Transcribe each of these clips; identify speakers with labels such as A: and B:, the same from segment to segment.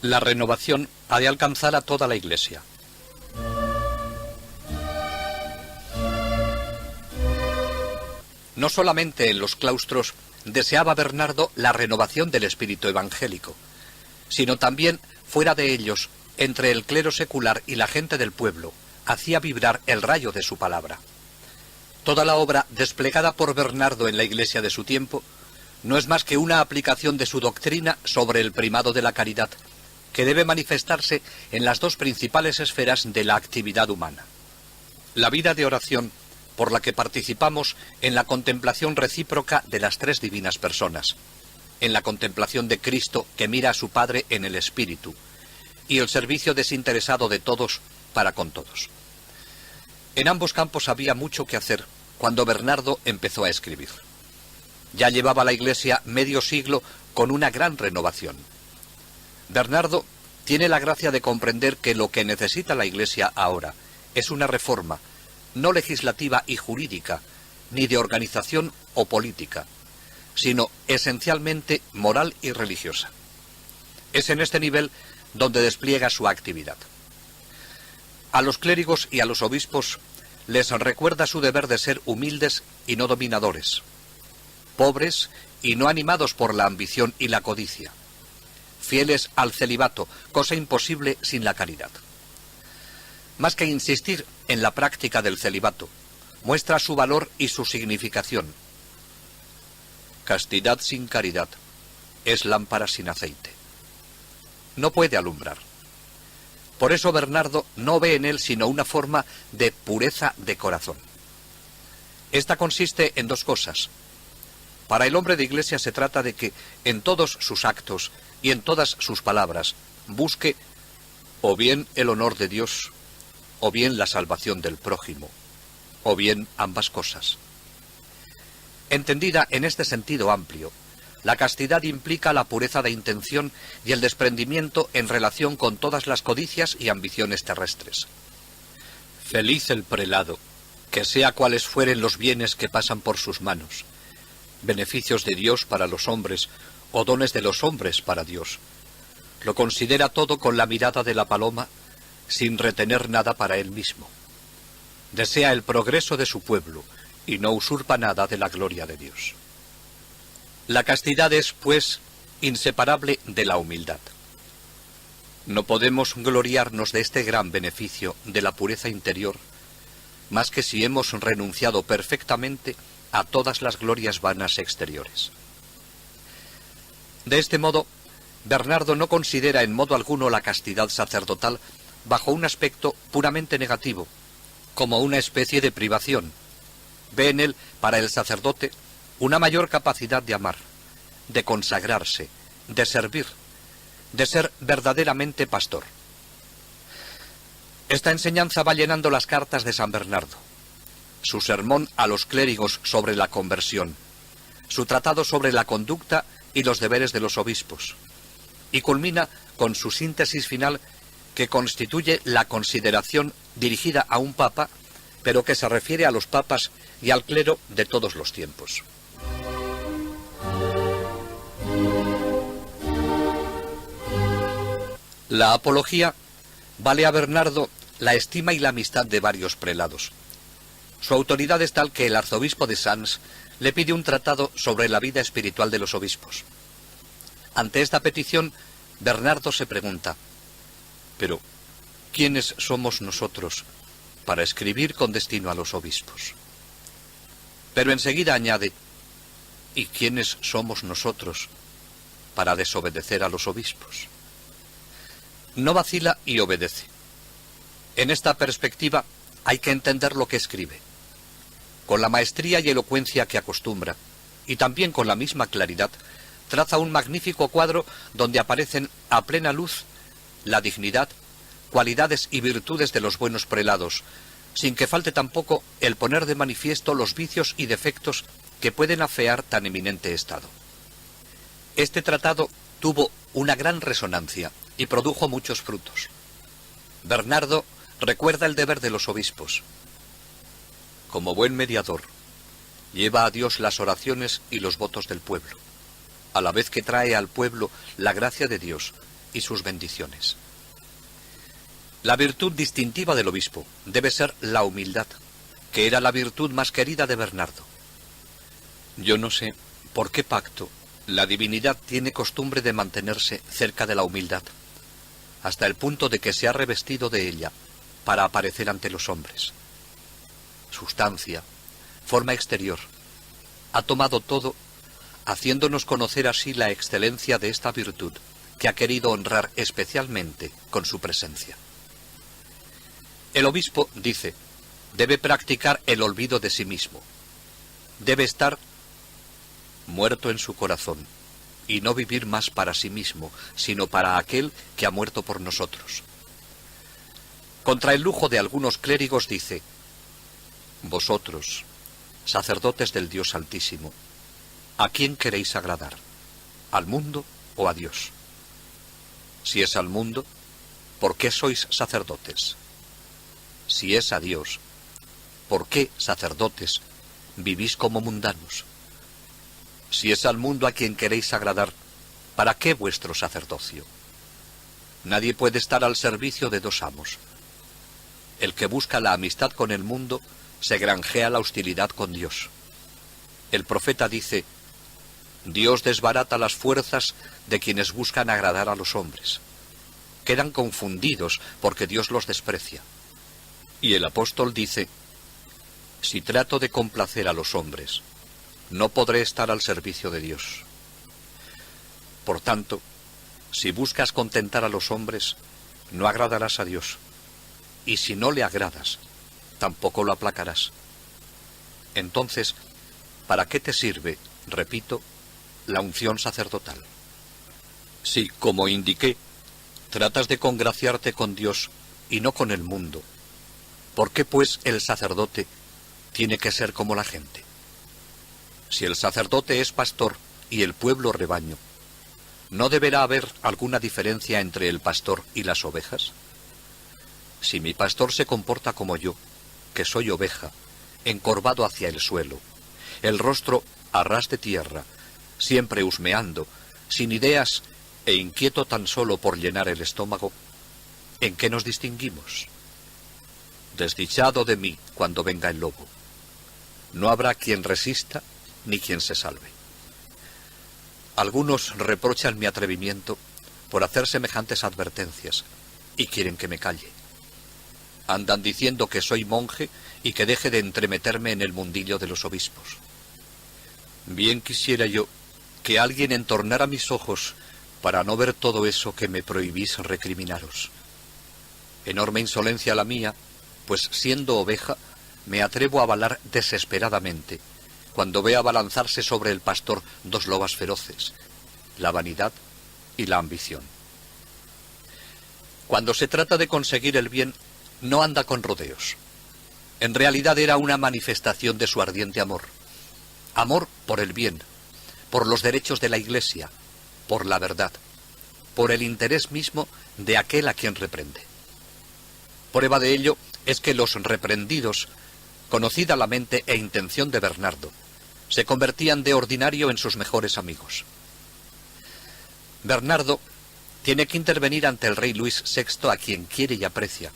A: La renovación ha de alcanzar a toda la Iglesia. No solamente en los claustros deseaba Bernardo la renovación del espíritu evangélico, sino también fuera de ellos, entre el clero secular y la gente del pueblo, hacía vibrar el rayo de su palabra. Toda la obra desplegada por Bernardo en la Iglesia de su tiempo no es más que una aplicación de su doctrina sobre el primado de la caridad, que debe manifestarse en las dos principales esferas de la actividad humana. La vida de oración, por la que participamos en la contemplación recíproca de las tres divinas personas, en la contemplación de Cristo que mira a su Padre en el Espíritu, y el servicio desinteresado de todos para con todos. En ambos campos había mucho que hacer cuando Bernardo empezó a escribir. Ya llevaba la Iglesia medio siglo con una gran renovación. Bernardo tiene la gracia de comprender que lo que necesita la Iglesia ahora es una reforma, no legislativa y jurídica, ni de organización o política, sino esencialmente moral y religiosa. Es en este nivel donde despliega su actividad. A los clérigos y a los obispos les recuerda su deber de ser humildes y no dominadores, pobres y no animados por la ambición y la codicia, fieles al celibato, cosa imposible sin la caridad. Más que insistir en la práctica del celibato, muestra su valor y su significación. Castidad sin caridad es lámpara sin aceite. No puede alumbrar. Por eso Bernardo no ve en él sino una forma de pureza de corazón. Esta consiste en dos cosas. Para el hombre de Iglesia se trata de que en todos sus actos y en todas sus palabras busque o bien el honor de Dios, o bien la salvación del prójimo, o bien ambas cosas. Entendida en este sentido amplio, la castidad implica la pureza de intención y el desprendimiento en relación con todas las codicias y ambiciones terrestres. Feliz el prelado, que sea cuales fueren los bienes que pasan por sus manos, beneficios de Dios para los hombres o dones de los hombres para Dios. Lo considera todo con la mirada de la paloma, sin retener nada para él mismo. Desea el progreso de su pueblo y no usurpa nada de la gloria de Dios. La castidad es, pues, inseparable de la humildad. No podemos gloriarnos de este gran beneficio de la pureza interior, más que si hemos renunciado perfectamente a todas las glorias vanas exteriores. De este modo, Bernardo no considera en modo alguno la castidad sacerdotal bajo un aspecto puramente negativo, como una especie de privación. Ve en él, para el sacerdote, una mayor capacidad de amar, de consagrarse, de servir, de ser verdaderamente pastor. Esta enseñanza va llenando las cartas de San Bernardo. Su sermón a los clérigos sobre la conversión, su tratado sobre la conducta y los deberes de los obispos, y culmina con su síntesis final que constituye la consideración dirigida a un papa, pero que se refiere a los papas y al clero de todos los tiempos. La apología vale a Bernardo la estima y la amistad de varios prelados. Su autoridad es tal que el arzobispo de Sens le pide un tratado sobre la vida espiritual de los obispos. Ante esta petición, Bernardo se pregunta: pero, ¿quiénes somos nosotros para escribir con destino a los obispos? Pero enseguida añade: ¿y quiénes somos nosotros para desobedecer a los obispos? No vacila y obedece. En esta perspectiva hay que entender lo que escribe. Con la maestría y elocuencia que acostumbra, y también con la misma claridad, traza un magnífico cuadro donde aparecen a plena luz la dignidad, cualidades y virtudes de los buenos prelados, sin que falte tampoco el poner de manifiesto los vicios y defectos que pueden afear tan eminente estado. Este tratado tuvo una gran resonancia y produjo muchos frutos. Bernardo recuerda el deber de los obispos. Como buen mediador, lleva a Dios las oraciones y los votos del pueblo, a la vez que trae al pueblo la gracia de Dios y sus bendiciones. La virtud distintiva del obispo debe ser la humildad, que era la virtud más querida de Bernardo. Yo no sé por qué pacto la divinidad tiene costumbre de mantenerse cerca de la humildad, hasta el punto de que se ha revestido de ella para aparecer ante los hombres. Sustancia, forma exterior, ha tomado todo, haciéndonos conocer así la excelencia de esta virtud que ha querido honrar especialmente con su presencia. El obispo, dice, debe practicar el olvido de sí mismo. Debe estar muerto en su corazón y no vivir más para sí mismo, sino para aquel que ha muerto por nosotros. Contra el lujo de algunos clérigos dice: vosotros, sacerdotes del Dios Altísimo, ¿a quién queréis agradar? ¿Al mundo o a Dios? Si es al mundo, ¿por qué sois sacerdotes? Si es a Dios, ¿por qué, sacerdotes, vivís como mundanos? Si es al mundo a quien queréis agradar, ¿para qué vuestro sacerdocio? Nadie puede estar al servicio de dos amos. El que busca la amistad con el mundo se granjea la hostilidad con Dios. El profeta dice: Dios desbarata las fuerzas de quienes buscan agradar a los hombres. Quedan confundidos porque Dios los desprecia. Y el apóstol dice: si trato de complacer a los hombres, no podré estar al servicio de Dios. Por tanto, si buscas contentar a los hombres, no agradarás a Dios. Y si no le agradas, tampoco lo aplacarás. Entonces, ¿para qué te sirve, repito, la unción sacerdotal? Si, como indiqué, tratas de congraciarte con Dios y no con el mundo, ¿por qué pues el sacerdote tiene que ser como la gente? Si el sacerdote es pastor y el pueblo rebaño, ¿no deberá haber alguna diferencia entre el pastor y las ovejas? Si mi pastor se comporta como yo, que soy oveja, encorvado hacia el suelo, el rostro a ras de tierra, siempre husmeando, sin ideas e inquieto tan solo por llenar el estómago, ¿en qué nos distinguimos? Desdichado de mí cuando venga el lobo. No habrá quien resista ni quien se salve. Algunos reprochan mi atrevimiento por hacer semejantes advertencias y quieren que me calle. Andan diciendo que soy monje y que deje de entremeterme en el mundillo de los obispos. Bien quisiera yo que alguien entornara mis ojos para no ver todo eso que me prohibís recriminaros. Enorme insolencia la mía, pues siendo oveja, me atrevo a balar desesperadamente cuando veo abalanzarse sobre el pastor dos lobas feroces, la vanidad y la ambición. Cuando se trata de conseguir el bien, no anda con rodeos. En realidad era una manifestación de su ardiente amor. Amor por el bien, por los derechos de la Iglesia, por la verdad, por el interés mismo de aquel a quien reprende. Prueba de ello es que los reprendidos, conocida la mente e intención de Bernardo, se convertían de ordinario en sus mejores amigos. Bernardo tiene que intervenir ante el rey Luis VI, a quien quiere y aprecia,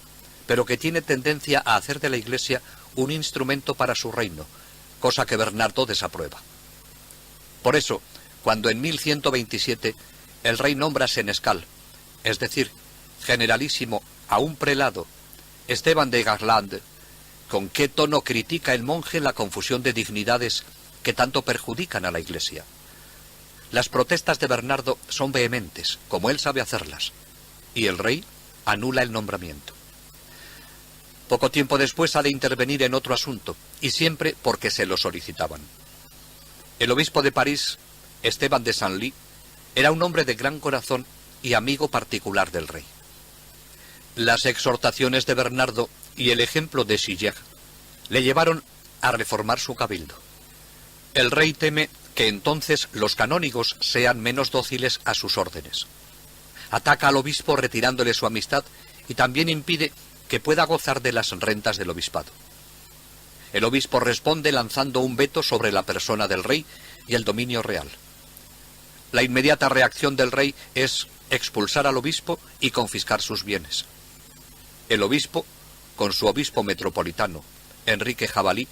A: pero que tiene tendencia a hacer de la Iglesia un instrumento para su reino, cosa que Bernardo desaprueba. Por eso, cuando en 1127 el rey nombra senescal, es decir, generalísimo, a un prelado, Esteban de Garland, con qué tono critica el monje la confusión de dignidades que tanto perjudican a la Iglesia. Las protestas de Bernardo son vehementes, como él sabe hacerlas, y el rey anula el nombramiento. Poco tiempo después ha de intervenir en otro asunto, y siempre porque se lo solicitaban. El obispo de París, Esteban de Senlis, era un hombre de gran corazón y amigo particular del rey. Las exhortaciones de Bernardo y el ejemplo de Siller le llevaron a reformar su cabildo. El rey teme que entonces los canónigos sean menos dóciles a sus órdenes. Ataca al obispo retirándole su amistad y también impide que pueda gozar de las rentas del obispado. El obispo responde lanzando un veto sobre la persona del rey y el dominio real. La inmediata reacción del rey es expulsar al obispo y confiscar sus bienes. El obispo, con su obispo metropolitano, Enrique Jabalí,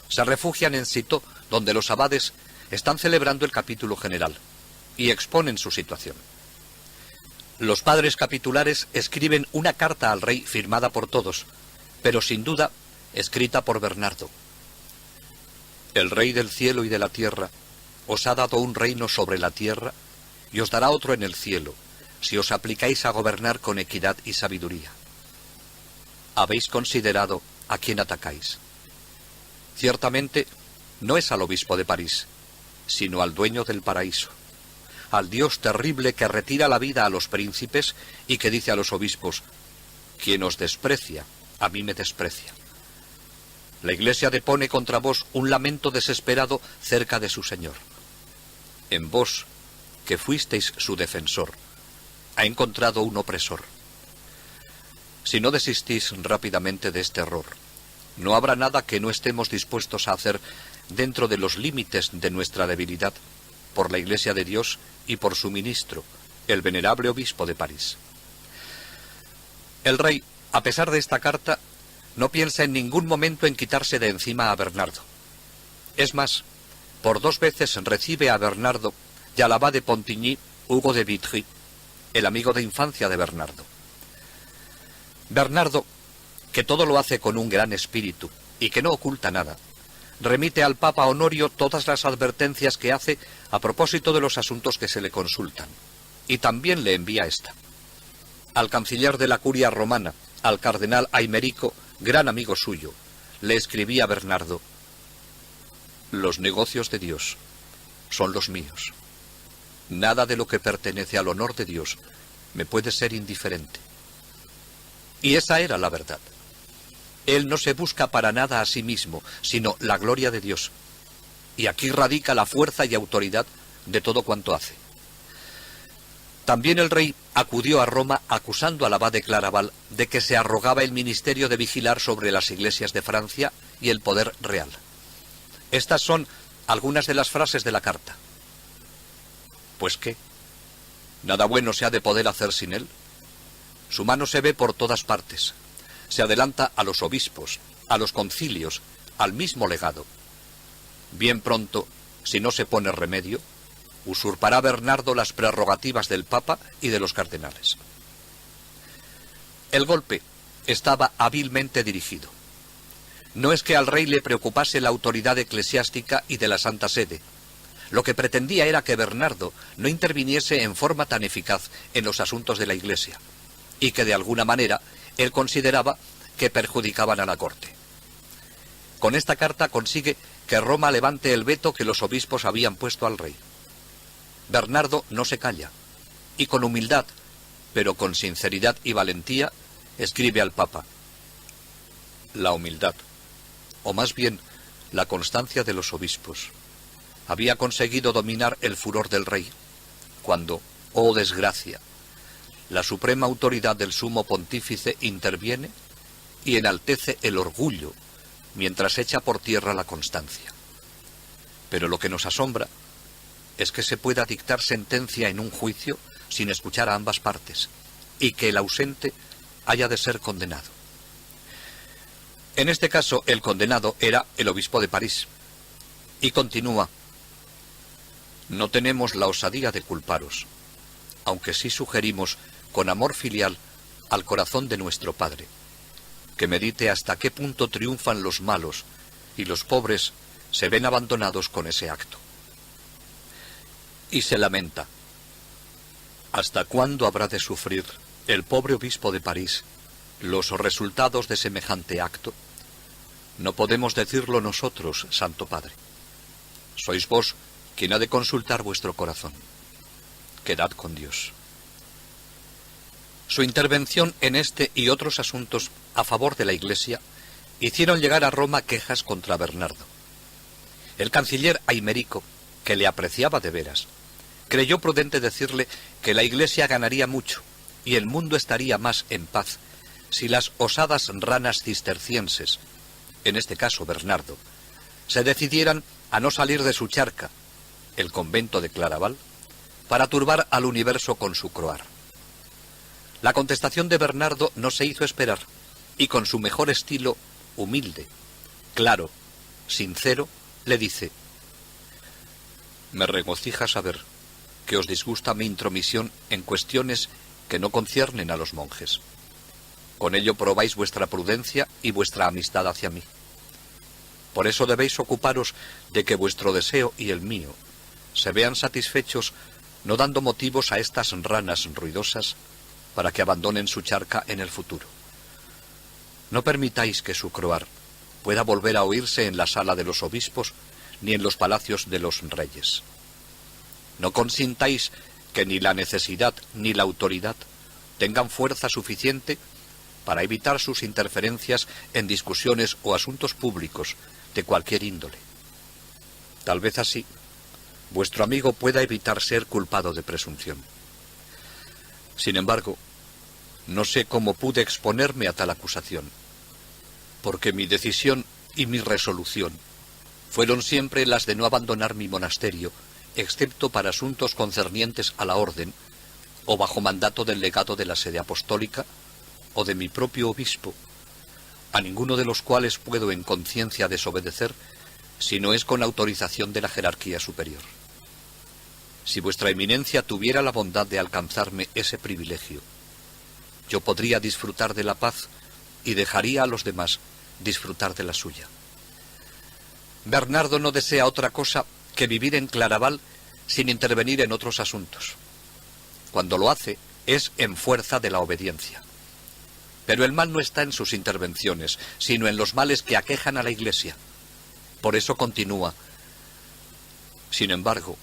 A: se refugian en Citeaux, donde los abades están celebrando el capítulo general, y exponen su situación. Los padres capitulares escriben una carta al rey firmada por todos, pero sin duda escrita por Bernardo. El rey del cielo y de la tierra os ha dado un reino sobre la tierra y os dará otro en el cielo, si os aplicáis a gobernar con equidad y sabiduría. ¿Habéis considerado a quién atacáis? Ciertamente no es al obispo de París, sino al dueño del paraíso, al Dios terrible que retira la vida a los príncipes y que dice a los obispos: quien os desprecia, a mí me desprecia. La Iglesia depone contra vos un lamento desesperado cerca de su Señor. En vos, que fuisteis su defensor, ha encontrado un opresor. Si no desistís rápidamente de este error, no habrá nada que no estemos dispuestos a hacer dentro de los límites de nuestra debilidad, por la Iglesia de Dios y por su ministro, el venerable obispo de París. El rey, a pesar de esta carta, no piensa en ningún momento en quitarse de encima a Bernardo. Es más, por 2 veces recibe a Bernardo y al abad de Pontigny, Hugo de Vitry, el amigo de infancia de Bernardo. Bernardo, que todo lo hace con un gran espíritu y que no oculta nada, remite al Papa Honorio todas las advertencias que hace a propósito de los asuntos que se le consultan, y también le envía esta. Al canciller de la curia romana, al cardenal Aimerico, gran amigo suyo, le escribía a Bernardo: los negocios de Dios son los míos. Nada de lo que pertenece al honor de Dios me puede ser indiferente. Y esa era la verdad. Él no se busca para nada a sí mismo, sino la gloria de Dios. Y aquí radica la fuerza y autoridad de todo cuanto hace. También el rey acudió a Roma acusando al abad de Claraval de que se arrogaba el ministerio de vigilar sobre las iglesias de Francia y el poder real. Estas son algunas de las frases de la carta. ¿Pues qué? ¿Nada bueno se ha de poder hacer sin él? Su mano se ve por todas partes. Se adelanta a los obispos, a los concilios, al mismo legado. Bien pronto, si no se pone remedio, usurpará Bernardo las prerrogativas del Papa y de los cardenales. El golpe estaba hábilmente dirigido. No es que al rey le preocupase la autoridad eclesiástica y de la Santa Sede. Lo que pretendía era que Bernardo no interviniese en forma tan eficaz en los asuntos de la Iglesia, y que de alguna manera él consideraba que perjudicaban a la corte. Con esta carta consigue que Roma levante el veto que los obispos habían puesto al rey. Bernardo no se calla, y con humildad, pero con sinceridad y valentía, escribe al Papa: la humildad, o más bien la constancia de los obispos, había conseguido dominar el furor del rey, cuando, oh desgracia, la suprema autoridad del sumo pontífice interviene y enaltece el orgullo, mientras echa por tierra la constancia. Pero lo que nos asombra es que se pueda dictar sentencia en un juicio sin escuchar a ambas partes, y que el ausente haya de ser condenado. En este caso, el condenado era el obispo de París. Y continúa: no tenemos la osadía de culparos, aunque sí sugerimos con amor filial al corazón de nuestro Padre, que medite hasta qué punto triunfan los malos y los pobres se ven abandonados con ese acto. Y se lamenta: ¿hasta cuándo habrá de sufrir el pobre obispo de París los resultados de semejante acto? No podemos decirlo nosotros, Santo Padre. Sois vos quien ha de consultar vuestro corazón. Quedad con Dios. Su intervención en este y otros asuntos a favor de la Iglesia hicieron llegar a Roma quejas contra Bernardo. El canciller Aimerico, que le apreciaba de veras, creyó prudente decirle que la Iglesia ganaría mucho y el mundo estaría más en paz si las osadas ranas cistercienses, en este caso Bernardo, se decidieran a no salir de su charca, el convento de Claraval, para turbar al universo con su croar. La contestación de Bernardo no se hizo esperar, y con su mejor estilo, humilde, claro, sincero, le dice: «Me regocija saber que os disgusta mi intromisión en cuestiones que no conciernen a los monjes. Con ello probáis vuestra prudencia y vuestra amistad hacia mí. Por eso debéis ocuparos de que vuestro deseo y el mío se vean satisfechos, no dando motivos a estas ranas ruidosas para que abandonen su charca en el futuro. No permitáis que su croar pueda volver a oírse en la sala de los obispos ni en los palacios de los reyes. No consintáis que ni la necesidad ni la autoridad tengan fuerza suficiente para evitar sus interferencias en discusiones o asuntos públicos de cualquier índole. Tal vez así vuestro amigo pueda evitar ser culpado de presunción. Sin embargo, no sé cómo pude exponerme a tal acusación, porque mi decisión y mi resolución fueron siempre las de no abandonar mi monasterio, excepto para asuntos concernientes a la orden, o bajo mandato del legado de la sede apostólica, o de mi propio obispo, a ninguno de los cuales puedo en conciencia desobedecer, si no es con autorización de la jerarquía superior. Si vuestra eminencia tuviera la bondad de alcanzarme ese privilegio, yo podría disfrutar de la paz y dejaría a los demás disfrutar de la suya. Bernardo no desea otra cosa que vivir en Claraval sin intervenir en otros asuntos. Cuando lo hace, es en fuerza de la obediencia. Pero el mal no está en sus intervenciones, sino en los males que aquejan a la Iglesia. Por eso continúa: sin embargo,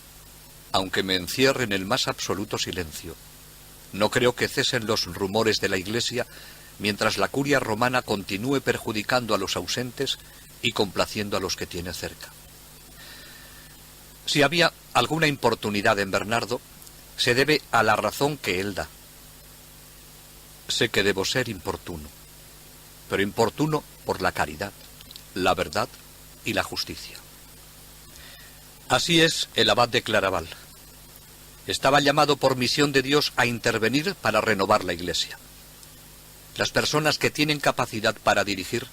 A: aunque me encierre en el más absoluto silencio, no creo que cesen los rumores de la Iglesia mientras la curia romana continúe perjudicando a los ausentes y complaciendo a los que tiene cerca. Si había alguna importunidad en Bernardo, se debe a la razón que él da. Sé que debo ser importuno, pero importuno por la caridad, la verdad y la justicia. Así es el abad de Claraval. Estaba llamado por misión de Dios a intervenir para renovar la Iglesia. Las personas que tienen capacidad para dirigir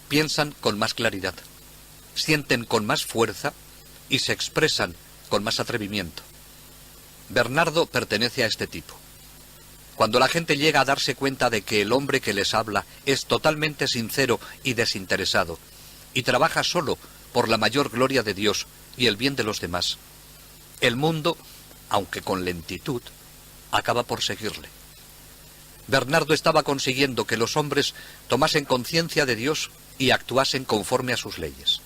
A: piensan con más claridad, sienten con más fuerza y se expresan con más atrevimiento. Bernardo pertenece a este tipo. Cuando la gente llega a darse cuenta de que el hombre que les habla es totalmente sincero y desinteresado, y trabaja solo por la mayor gloria de Dios y el bien de los demás, el mundo, aunque con lentitud, acaba por seguirle. Bernardo estaba consiguiendo que los hombres tomasen conciencia de Dios y actuasen conforme a sus leyes.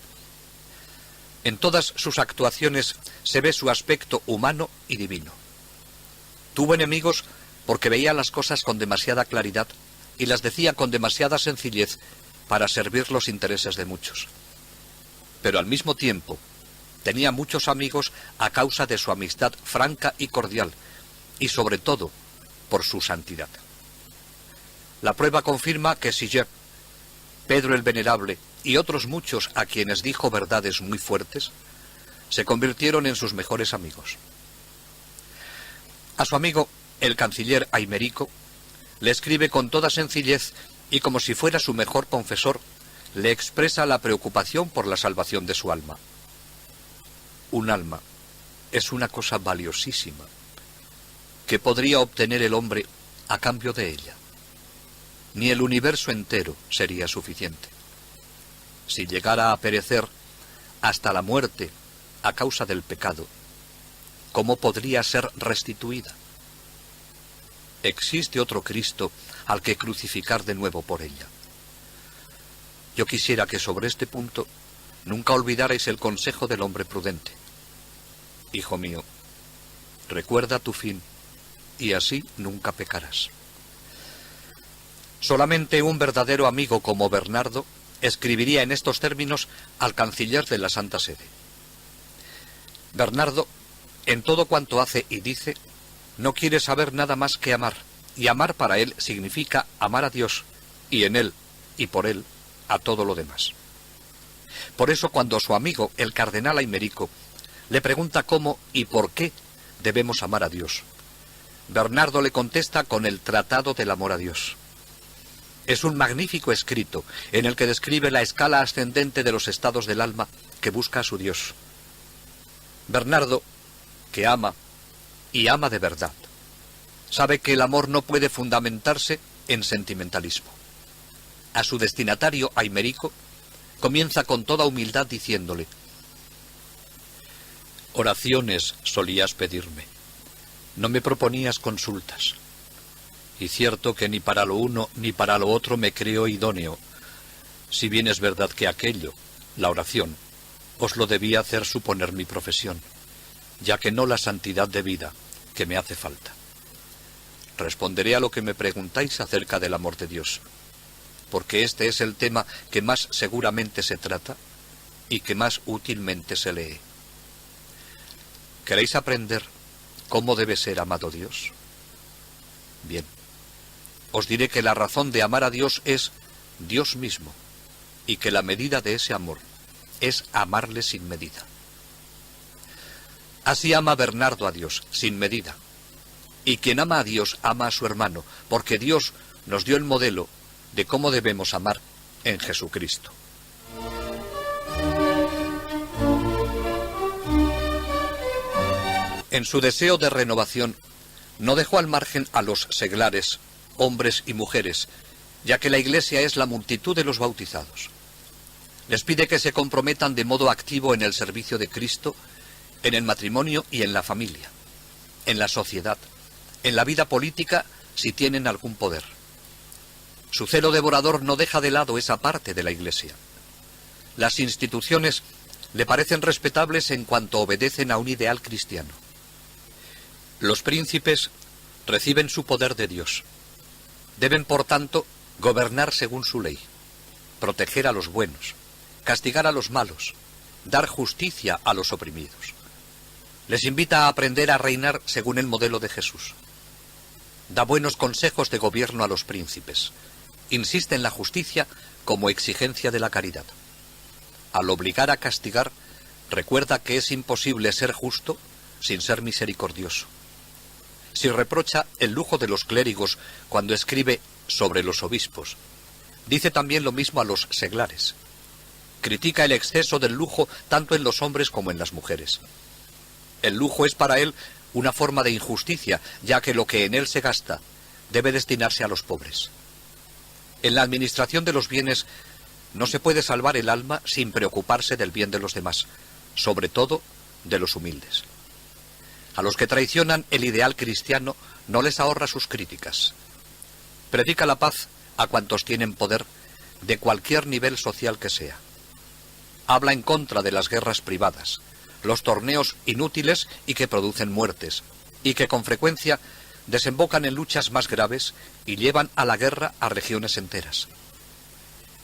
A: En todas sus actuaciones se ve su aspecto humano y divino. Tuvo enemigos porque veía las cosas con demasiada claridad y las decía con demasiada sencillez para servir los intereses de muchos. Pero al mismo tiempo tenía muchos amigos a causa de su amistad franca y cordial, y sobre todo por su santidad. La prueba confirma que Siger, Pedro el Venerable y otros muchos a quienes dijo verdades muy fuertes, se convirtieron en sus mejores amigos. A su amigo, el canciller Aimerico, le escribe con toda sencillez y como si fuera su mejor confesor, le expresa la preocupación por la salvación de su alma. Un alma es una cosa valiosísima. ¿Qué podría obtener el hombre a cambio de ella? Ni el universo entero sería suficiente. Si llegara a perecer hasta la muerte a causa del pecado, ¿cómo podría ser restituida? Existe otro Cristo al que crucificar de nuevo por ella. Yo quisiera que sobre este punto nunca olvidarais el consejo del hombre prudente. Hijo mío, recuerda tu fin y así nunca pecarás. Solamente un verdadero amigo como Bernardo escribiría en estos términos al canciller de la Santa Sede. Bernardo, en todo cuanto hace y dice, no quiere saber nada más que amar, y amar para él significa amar a Dios, y en él, y por él, a todo lo demás. Por eso cuando su amigo, el cardenal Aimerico, le pregunta cómo y por qué debemos amar a Dios. Bernardo le contesta con el Tratado del Amor a Dios. Es un magnífico escrito en el que describe la escala ascendente de los estados del alma que busca a su Dios. Bernardo, que ama, y ama de verdad, sabe que el amor no puede fundamentarse en sentimentalismo. A su destinatario, Aimerico, comienza con toda humildad diciéndole: oraciones solías pedirme, no me proponías consultas, y cierto que ni para lo uno ni para lo otro me creo idóneo, si bien es verdad que aquello, la oración, os lo debía hacer suponer mi profesión, ya que no la santidad de vida que me hace falta. Responderé a lo que me preguntáis acerca del amor de Dios, porque este es el tema que más seguramente se trata y que más útilmente se lee. ¿Queréis aprender cómo debe ser amado Dios? Bien, os diré que la razón de amar a Dios es Dios mismo, y que la medida de ese amor es amarle sin medida. Así ama Bernardo a Dios, sin medida. Y quien ama a Dios ama a su hermano, porque Dios nos dio el modelo de cómo debemos amar en Jesucristo. En su deseo de renovación, no dejó al margen a los seglares, hombres y mujeres, ya que la Iglesia es la multitud de los bautizados. Les pide que se comprometan de modo activo en el servicio de Cristo, en el matrimonio y en la familia, en la sociedad, en la vida política si tienen algún poder. Su celo devorador no deja de lado esa parte de la Iglesia. Las instituciones le parecen respetables en cuanto obedecen a un ideal cristiano. Los príncipes reciben su poder de Dios. Deben, por tanto, gobernar según su ley, proteger a los buenos, castigar a los malos, dar justicia a los oprimidos. Les invita a aprender a reinar según el modelo de Jesús. Da buenos consejos de gobierno a los príncipes. Insiste en la justicia como exigencia de la caridad. Al obligar a castigar, recuerda que es imposible ser justo sin ser misericordioso. Si reprocha el lujo de los clérigos cuando escribe sobre los obispos, dice también lo mismo a los seglares. Critica el exceso del lujo tanto en los hombres como en las mujeres. El lujo es para él una forma de injusticia, ya que lo que en él se gasta debe destinarse a los pobres. En la administración de los bienes no se puede salvar el alma sin preocuparse del bien de los demás, sobre todo de los humildes. A los que traicionan el ideal cristiano no les ahorra sus críticas. Predica la paz a cuantos tienen poder, de cualquier nivel social que sea. Habla en contra de las guerras privadas, los torneos inútiles y que producen muertes, y que con frecuencia desembocan en luchas más graves y llevan a la guerra a regiones enteras.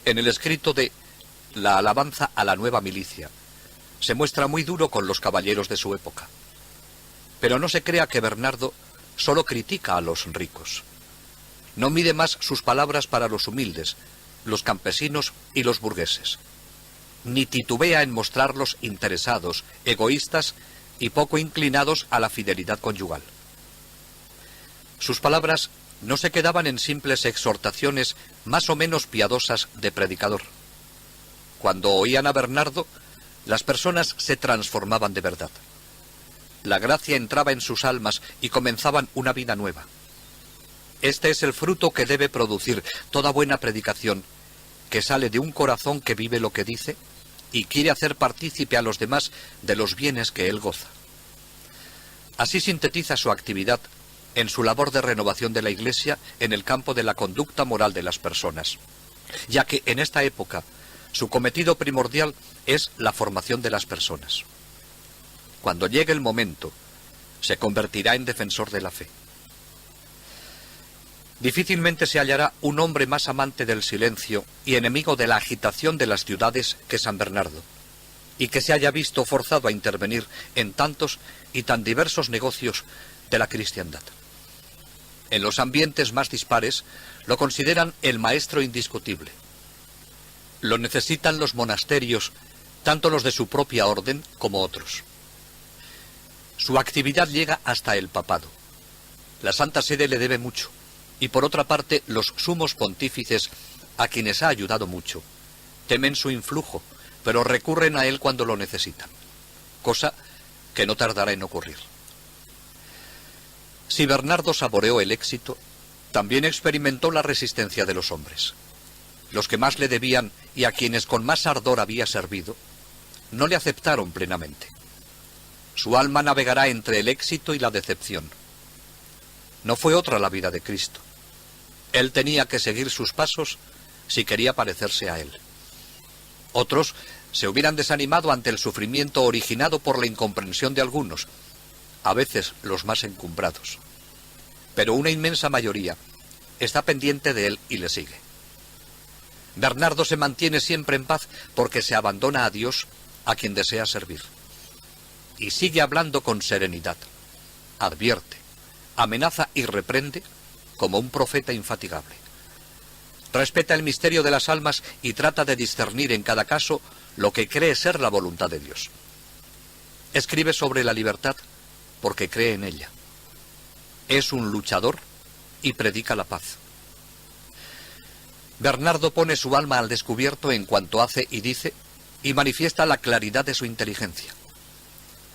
A: En el escrito de La alabanza a la nueva milicia, se muestra muy duro con los caballeros de su época. Pero no se crea que Bernardo solo critica a los ricos. No mide más sus palabras para los humildes, los campesinos y los burgueses. Ni titubea en mostrarlos interesados, egoístas y poco inclinados a la fidelidad conyugal. Sus palabras no se quedaban en simples exhortaciones más o menos piadosas de predicador. Cuando oían a Bernardo, las personas se transformaban de verdad. La gracia entraba en sus almas y comenzaban una vida nueva. Este es el fruto que debe producir toda buena predicación, que sale de un corazón que vive lo que dice y quiere hacer partícipe a los demás de los bienes que él goza. Así sintetiza su actividad en su labor de renovación de la Iglesia en el campo de la conducta moral de las personas, ya que en esta época su cometido primordial es la formación de las personas. Cuando llegue el momento, se convertirá en defensor de la fe. Difícilmente se hallará un hombre más amante del silencio y enemigo de la agitación de las ciudades que San Bernardo, y que se haya visto forzado a intervenir en tantos y tan diversos negocios de la cristiandad. En los ambientes más dispares lo consideran el maestro indiscutible. Lo necesitan los monasterios, tanto los de su propia orden como otros. Su actividad llega hasta el papado. La Santa Sede le debe mucho, y por otra parte los sumos pontífices, a quienes ha ayudado mucho, temen su influjo, pero recurren a él cuando lo necesitan, cosa que no tardará en ocurrir. Si Bernardo saboreó el éxito, también experimentó la resistencia de los hombres. Los que más le debían y a quienes con más ardor había servido, no le aceptaron plenamente. Su alma navegará entre el éxito y la decepción. No fue otra la vida de Cristo. Él tenía que seguir sus pasos si quería parecerse a él. Otros se hubieran desanimado ante el sufrimiento originado por la incomprensión de algunos, a veces los más encumbrados. Pero una inmensa mayoría está pendiente de él y le sigue. Bernardo se mantiene siempre en paz porque se abandona a Dios, a quien desea servir. Y sigue hablando con serenidad. Advierte, amenaza y reprende como un profeta infatigable. Respeta el misterio de las almas y trata de discernir en cada caso lo que cree ser la voluntad de Dios. Escribe sobre la libertad porque cree en ella. Es un luchador y predica la paz. Bernardo pone su alma al descubierto en cuanto hace y dice, y manifiesta la claridad de su inteligencia.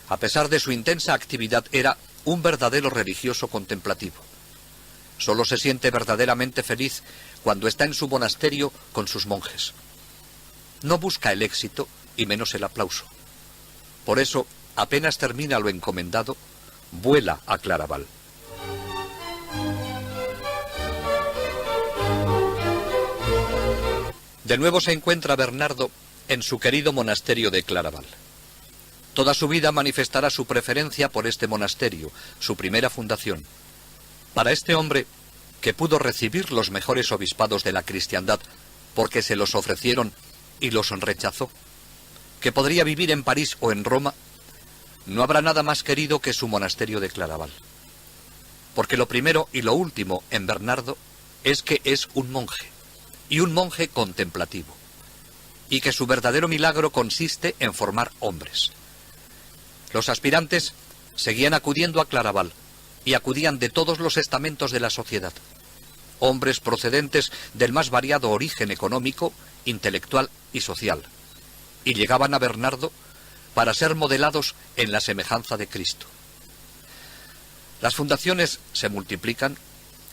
A: A pesar de su intensa actividad, era un verdadero religioso contemplativo. Solo se siente verdaderamente feliz cuando está en su monasterio con sus monjes. No busca el éxito y menos el aplauso. Por eso, apenas termina lo encomendado, vuela a Claraval. De nuevo se encuentra Bernardo en su querido monasterio de Claraval. Toda su vida manifestará su preferencia por este monasterio, su primera fundación. Para este hombre, que pudo recibir los mejores obispados de la cristiandad porque se los ofrecieron y los rechazó, que podría vivir en París o en Roma, no habrá nada más querido que su monasterio de Claraval. Porque lo primero y lo último en Bernardo es que es un monje, y un monje contemplativo, y que su verdadero milagro consiste en formar hombres. Los aspirantes seguían acudiendo a Claraval, y acudían de todos los estamentos de la sociedad, hombres procedentes del más variado origen económico, intelectual y social, y llegaban a Bernardo para ser modelados en la semejanza de Cristo. Las fundaciones se multiplican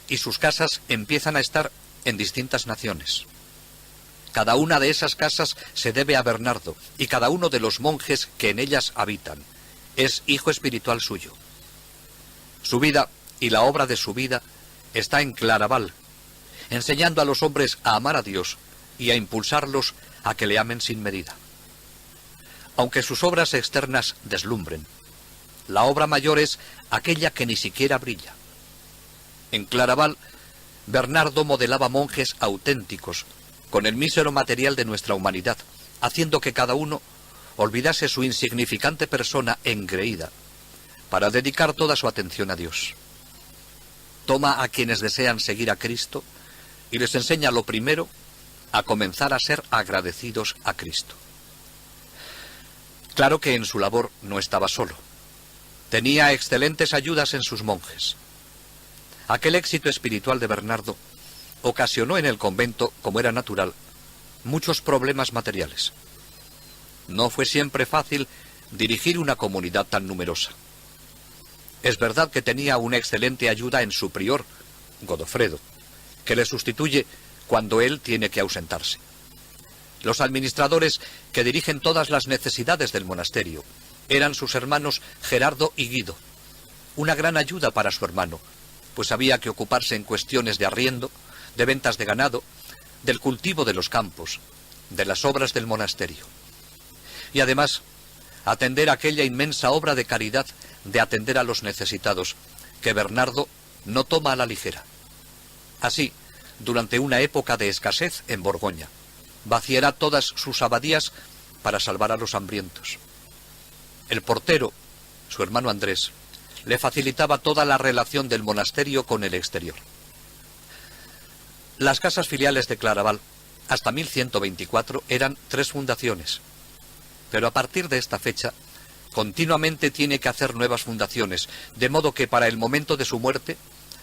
A: y sus casas empiezan a estar en distintas naciones. Cada una de esas casas se debe a Bernardo, y cada uno de los monjes que en ellas habitan es hijo espiritual suyo. Su vida y la obra de su vida está en Claraval, enseñando a los hombres a amar a Dios y a impulsarlos a que le amen sin medida. Aunque sus obras externas deslumbren, la obra mayor es aquella que ni siquiera brilla. En Claraval, Bernardo modelaba monjes auténticos, con el mísero material de nuestra humanidad, haciendo que cada uno olvidase su insignificante persona engreída, para dedicar toda su atención a Dios. Toma a quienes desean seguir a Cristo y les enseña lo primero, a comenzar a ser agradecidos a Cristo. Claro que en su labor no estaba solo. Tenía excelentes ayudas en sus monjes. Aquel éxito espiritual de Bernardo ocasionó en el convento, como era natural, muchos problemas materiales. No fue siempre fácil dirigir una comunidad tan numerosa. Es verdad que tenía una excelente ayuda en su prior, Godofredo, que le sustituye cuando él tiene que ausentarse. Los administradores que dirigen todas las necesidades del monasterio eran sus hermanos Gerardo y Guido, una gran ayuda para su hermano, pues había que ocuparse en cuestiones de arriendo, de ventas de ganado, del cultivo de los campos, de las obras del monasterio. Y además, atender aquella inmensa obra de caridad de atender a los necesitados, que Bernardo no toma a la ligera. Así, durante una época de escasez en Borgoña, vaciará todas sus abadías para salvar a los hambrientos. El portero, su hermano Andrés, le facilitaba toda la relación del monasterio con el exterior. Las casas filiales de Claraval, hasta 1124, eran 3 fundaciones, pero a partir de esta fecha Continuamente tiene que hacer nuevas fundaciones, de modo que para el momento de su muerte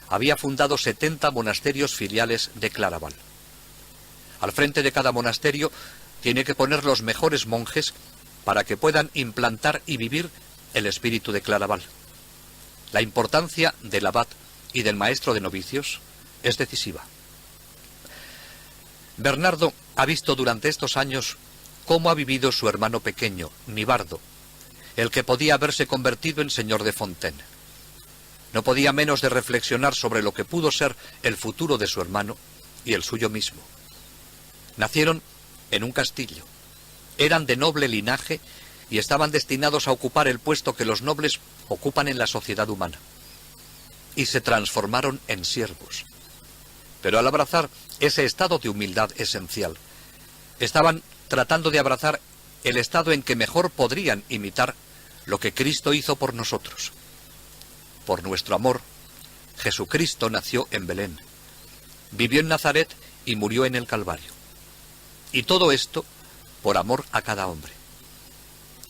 A: había fundado 70 monasterios filiales de Claraval. Al frente de cada monasterio tiene que poner los mejores monjes para que puedan implantar y vivir el espíritu de Claraval. La importancia del abad y del maestro de novicios es decisiva. Bernardo ha visto durante estos años cómo ha vivido su hermano pequeño, Nibardo, el que podía haberse convertido en señor de Fontaine. No podía menos de reflexionar sobre lo que pudo ser el futuro de su hermano y el suyo mismo. Nacieron en un castillo, eran de noble linaje y estaban destinados a ocupar el puesto que los nobles ocupan en la sociedad humana. Y se transformaron en siervos. Pero al abrazar ese estado de humildad esencial, estaban tratando de abrazar el estado en que mejor podrían imitar lo que Cristo hizo por nosotros. Por nuestro amor, Jesucristo nació en Belén, vivió en Nazaret y murió en el Calvario. Y todo esto por amor a cada hombre.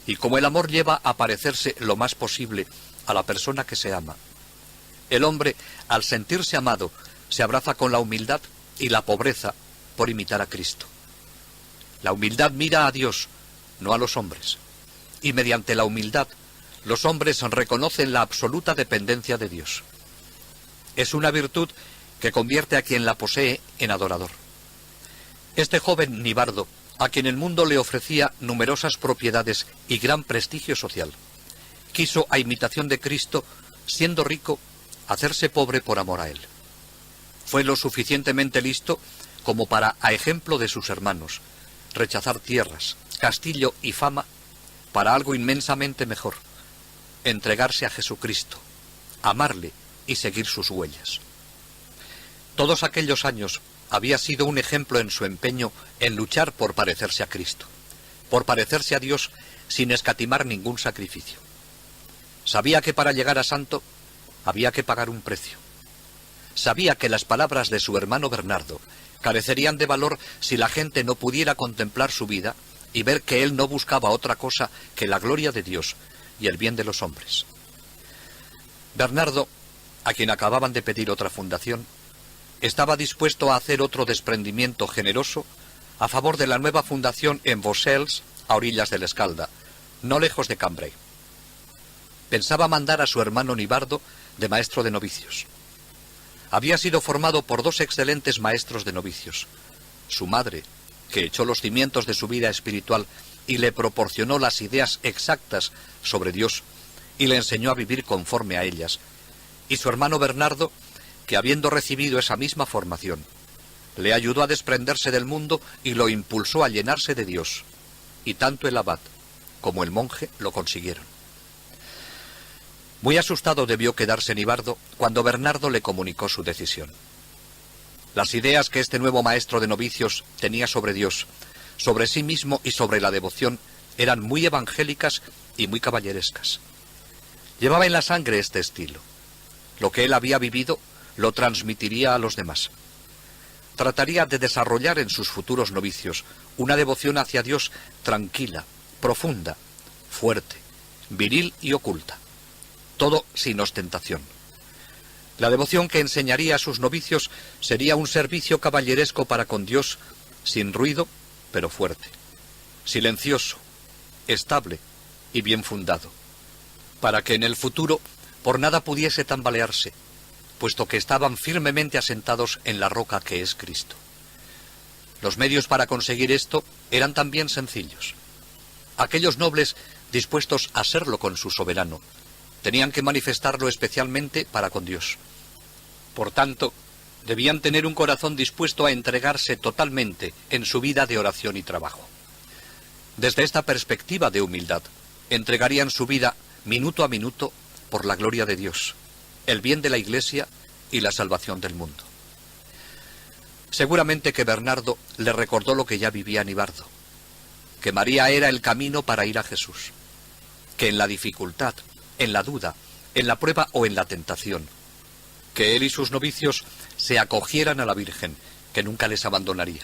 A: Y como el amor lleva a parecerse lo más posible a la persona que se ama, el hombre, al sentirse amado, se abraza con la humildad y la pobreza por imitar a Cristo. La humildad mira a Dios, no a los hombres. Y mediante la humildad, los hombres reconocen la absoluta dependencia de Dios. Es una virtud que convierte a quien la posee en adorador. Este joven Nibardo, a quien el mundo le ofrecía numerosas propiedades y gran prestigio social, quiso, a imitación de Cristo, siendo rico, hacerse pobre por amor a él. Fue lo suficientemente listo como para, a ejemplo de sus hermanos, rechazar tierras, castillo y fama para algo inmensamente mejor: entregarse a Jesucristo, amarle y seguir sus huellas. Todos aquellos años había sido un ejemplo en su empeño en luchar por parecerse a Cristo, por parecerse a Dios sin escatimar ningún sacrificio. Sabía que para llegar a santo había que pagar un precio. Sabía que las palabras de su hermano Bernardo carecerían de valor si la gente no pudiera contemplar su vida y ver que él no buscaba otra cosa que la gloria de Dios y el bien de los hombres. Bernardo, a quien acababan de pedir otra fundación, estaba dispuesto a hacer otro desprendimiento generoso a favor de la nueva fundación en Vaucelles, a orillas del Escalda, no lejos de Cambrai. Pensaba mandar a su hermano Nibardo de maestro de novicios. Había sido formado por 2 excelentes maestros de novicios. Su madre, que echó los cimientos de su vida espiritual y le proporcionó las ideas exactas sobre Dios y le enseñó a vivir conforme a ellas, y su hermano Bernardo, que habiendo recibido esa misma formación, le ayudó a desprenderse del mundo y lo impulsó a llenarse de Dios, y tanto el abad como el monje lo consiguieron. Muy asustado debió quedarse Nibardo cuando Bernardo le comunicó su decisión. Las ideas que este nuevo maestro de novicios tenía sobre Dios, sobre sí mismo y sobre la devoción eran muy evangélicas y muy caballerescas. Llevaba en la sangre este estilo. Lo que él había vivido lo transmitiría a los demás. Trataría de desarrollar en sus futuros novicios una devoción hacia Dios tranquila, profunda, fuerte, viril y oculta. Todo sin ostentación. La devoción que enseñaría a sus novicios sería un servicio caballeresco para con Dios, sin ruido, pero fuerte, silencioso, estable y bien fundado, para que en el futuro por nada pudiese tambalearse, puesto que estaban firmemente asentados en la roca que es Cristo. Los medios para conseguir esto eran también sencillos. Aquellos nobles dispuestos a serlo con su soberano tenían que manifestarlo especialmente para con Dios. Por tanto, debían tener un corazón dispuesto a entregarse totalmente en su vida de oración y trabajo. Desde esta perspectiva de humildad, entregarían su vida minuto a minuto por la gloria de Dios, el bien de la Iglesia y la salvación del mundo. Seguramente que Bernardo le recordó lo que ya vivía Nibardo, que María era el camino para ir a Jesús, que en la dificultad, en la duda, en la prueba o en la tentación, que él y sus novicios se acogieran a la Virgen, que nunca les abandonaría.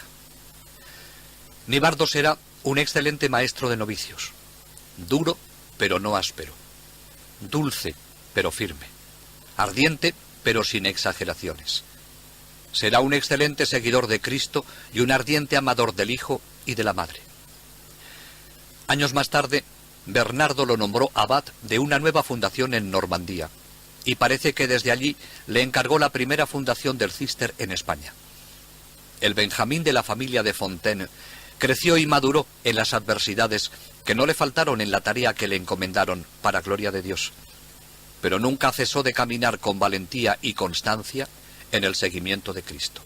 A: Nibardo será un excelente maestro de novicios, duro pero no áspero, dulce, pero firme, ardiente, pero sin exageraciones. Será un excelente seguidor de Cristo y un ardiente amador del Hijo y de la Madre. Años más tarde, Bernardo lo nombró abad de una nueva fundación en Normandía, y parece que desde allí le encargó la primera fundación del Císter en España. El Benjamín de la familia de Fontaine creció y maduró en las adversidades que no le faltaron en la tarea que le encomendaron para gloria de Dios, pero nunca cesó de caminar con valentía y constancia en el seguimiento de Cristo.